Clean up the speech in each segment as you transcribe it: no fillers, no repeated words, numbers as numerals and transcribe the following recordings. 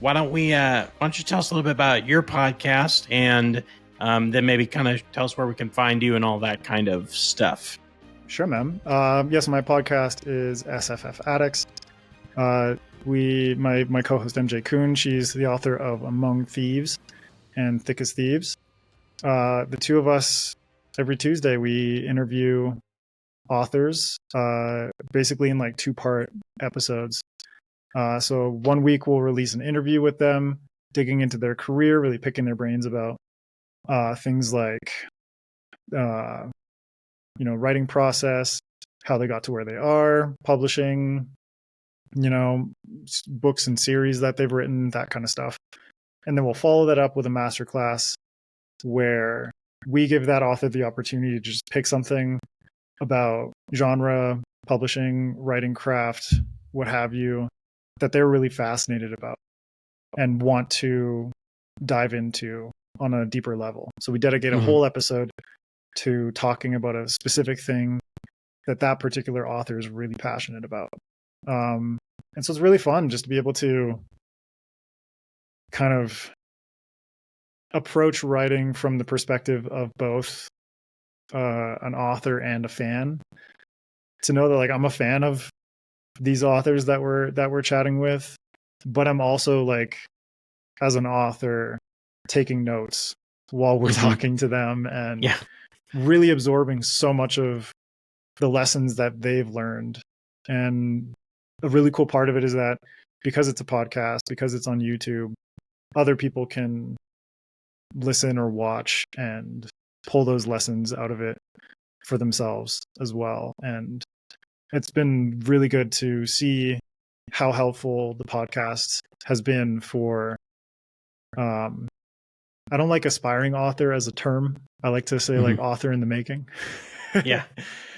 why don't you tell us a little bit about your podcast, and then maybe kind of tell us where we can find you and all that kind of stuff. Sure, man. Yes, my podcast is SFF Addicts. My co-host MJ Kuhn, she's the author of Among Thieves and Thick as Thieves. The two of us, every Tuesday, we interview authors, basically in like 2-part episodes. So 1 week we'll release an interview with them, digging into their career, really picking their brains about things like, writing process, how they got to where they are, publishing, books and series that they've written, that kind of stuff. And then we'll follow that up with a masterclass where we give that author the opportunity to just pick something about genre, publishing, writing craft, what have you, that they're really fascinated about and want to dive into on a deeper level. So we dedicate a whole episode to talking about a specific thing that particular author is really passionate about. And so it's really fun just to be able to kind of approach writing from the perspective of both an author and a fan. To know that like I'm a fan of these authors that we're chatting with, but I'm also like, as an author, taking notes while we're talking to them and really absorbing so much of the lessons that they've learned. And a really cool part of it is that because it's a podcast, because it's on YouTube, other people can listen or watch and pull those lessons out of it for themselves as well. And it's been really good to see how helpful the podcast has been for, I don't like aspiring author as a term. I like to say like author in the making. Yeah.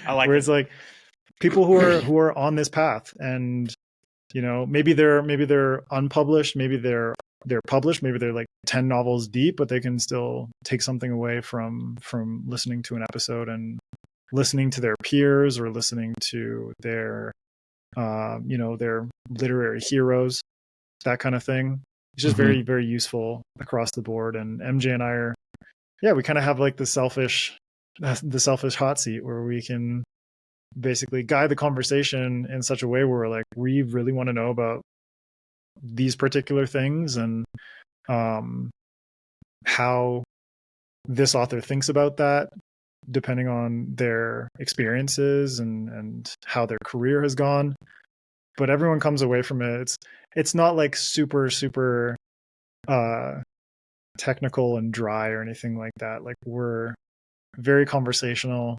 I like where it's like people who are on this path, and maybe they're unpublished, maybe they're published, maybe they're like 10 novels deep, but they can still take something away from listening to an episode and listening to their peers or listening to their their literary heroes, that kind of thing. It's just very, very useful across the board. And MJ and I we kind of have like the selfish hot seat where we can basically guide the conversation in such a way where we're like, we really want to know about these particular things and how this author thinks about that, depending on their experiences and how their career has gone. But everyone comes away from it. It's not like super technical and dry or anything like that. Like, we're very conversational.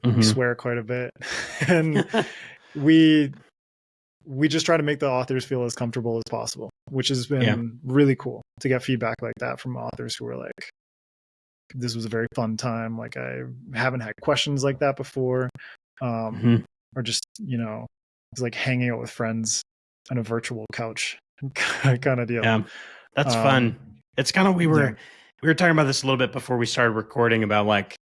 We swear quite a bit, and we just try to make the authors feel as comfortable as possible, which has been really cool to get feedback like that from authors who are like, this was a very fun time. Like, I haven't had questions like that before. Or just, it's like hanging out with friends on a virtual couch kind of deal. Yeah, that's fun. It's kind of, we were talking about this a little bit before we started recording about like,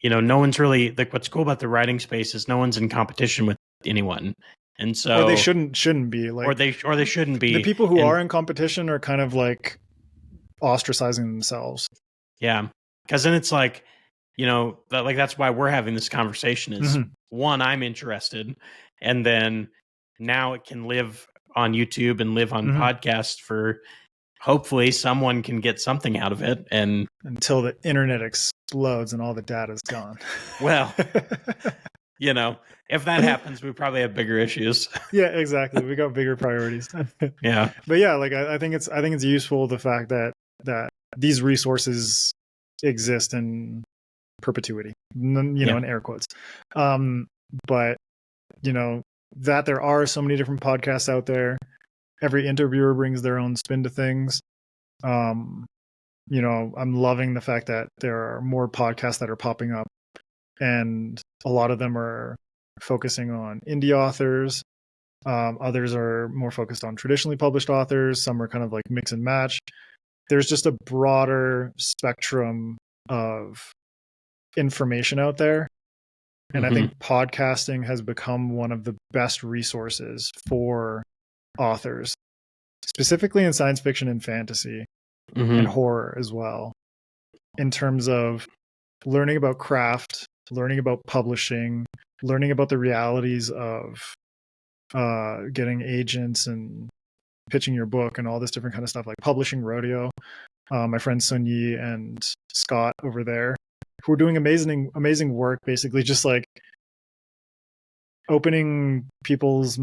no one's really like, what's cool about the writing space is no one's in competition with anyone. And so, or they shouldn't be like, or they shouldn't be. The people who are in competition are kind of like ostracizing themselves. Yeah. Cause then it's like, that's why we're having this conversation is one, I'm interested. And then now it can live on YouTube and live on podcasts for, hopefully someone can get something out of it. And until the internet explodes and all the data is gone. Well, if that happens, we probably have bigger issues. Yeah, exactly. We got bigger priorities. Yeah. But yeah, like I think it's useful, the fact that these resources exist in perpetuity, in air quotes. But that there are so many different podcasts out there. Every interviewer brings their own spin to things. I'm loving the fact that there are more podcasts that are popping up, and a lot of them are focusing on indie authors. Others are more focused on traditionally published authors. Some are kind of like mix and match. There's just a broader spectrum of information out there. And I think podcasting has become one of the best resources for authors specifically in science fiction and fantasy and horror as well, in terms of learning about craft, learning about publishing, learning about the realities of getting agents and pitching your book and all this different kind of stuff, like publishing rodeo. My friends Sun Yi and Scott over there, who are doing amazing work, basically just like opening people's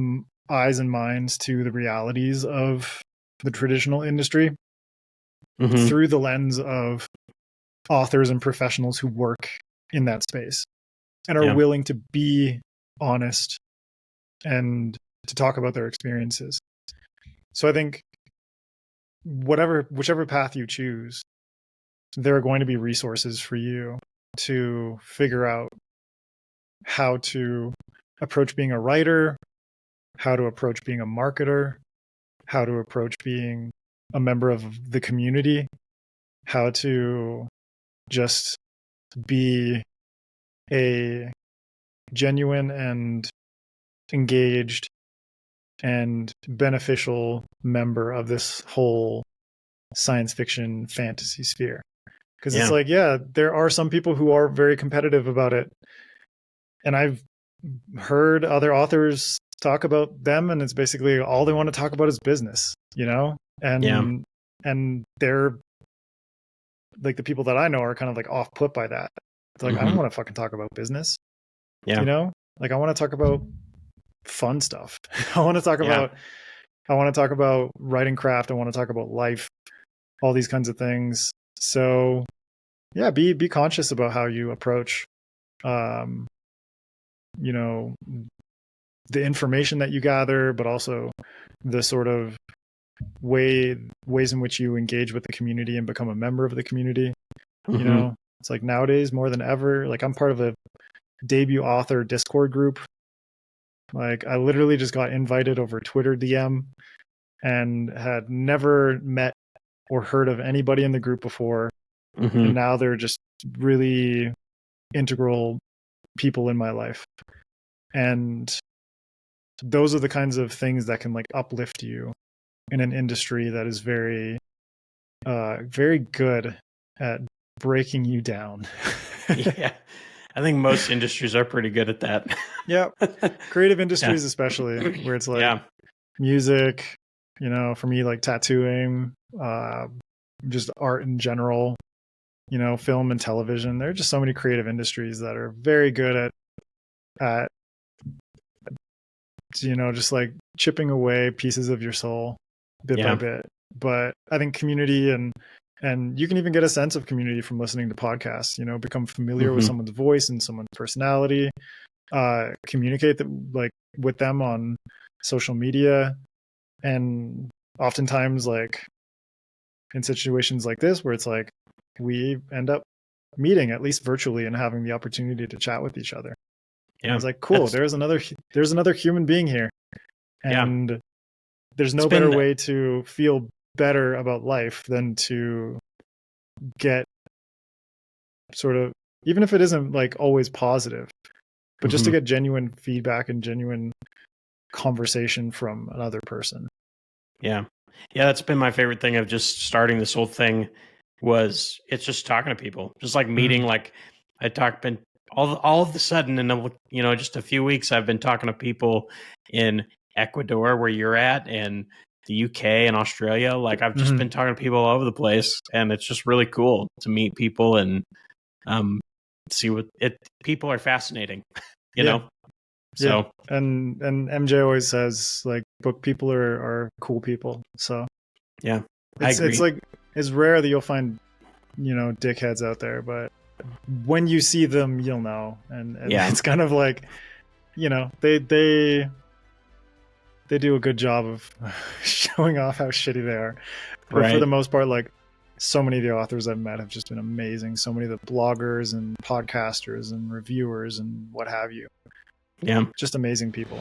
eyes and minds to the realities of the traditional industry through the lens of authors and professionals who work in that space and are willing to be honest and to talk about their experiences. So I think whichever path you choose, there are going to be resources for you to figure out how to approach being a writer, how to approach being a marketer, how to approach being a member of the community, how to just be a genuine and engaged and beneficial member of this whole science fiction fantasy sphere. Because it's like, there are some people who are very competitive about it. And I've heard other authors talk about them, and it's basically all they want to talk about is business, you know? And they're like, the people that I know are kind of like off put by that. It's like, I don't want to fucking talk about business. You know? Like, I want to talk about fun stuff. I want to talk about writing craft. I want to talk about life, all these kinds of things. So be conscious about how you approach you know, the information that you gather, but also the sort of ways in which you engage with the community and become a member of the community. You know, it's like nowadays more than ever, like I'm part of a debut author Discord group. Like I literally just got invited over Twitter DM and had never met or heard of anybody in the group before. And now they're just really integral people in my life. And those are the kinds of things that can like uplift you in an industry that is very, very good at breaking you down. I think most industries are pretty good at that. Creative industries, especially where it's like music, you know, for me, like tattooing, just art in general, you know, film and television. There are just so many creative industries that are very good at you know, just like chipping away pieces of your soul bit by bit. But I think community and you can even get a sense of community from listening to podcasts, you know, become familiar with someone's voice and someone's personality, communicate like with them on social media. And oftentimes, like in situations like this, where it's like we end up meeting at least virtually and having the opportunity to chat with each other. I was like, cool, there's another human being here. And there's no better way to feel better about life than to get sort of, even if it isn't like always positive, but just to get genuine feedback and genuine conversation from another person. That's been my favorite thing of just starting this whole thing was it's just talking to people, just like meeting, like been all of a sudden in you know, just a few weeks, I've been talking to people in Ecuador, where you're at, and the UK and Australia. Like I've just been talking to people all over the place, and it's just really cool to meet people and see what people are fascinating, you know? So, and MJ always says like book people are cool people. So it's like, it's rare that you'll find, you know, dickheads out there, but when you see them, you'll know. And it's kind of like, you know, they do a good job of showing off how shitty they are. But for the most part, like so many of the authors I've met have just been amazing. So many of the bloggers and podcasters and reviewers and what have you. Just amazing people.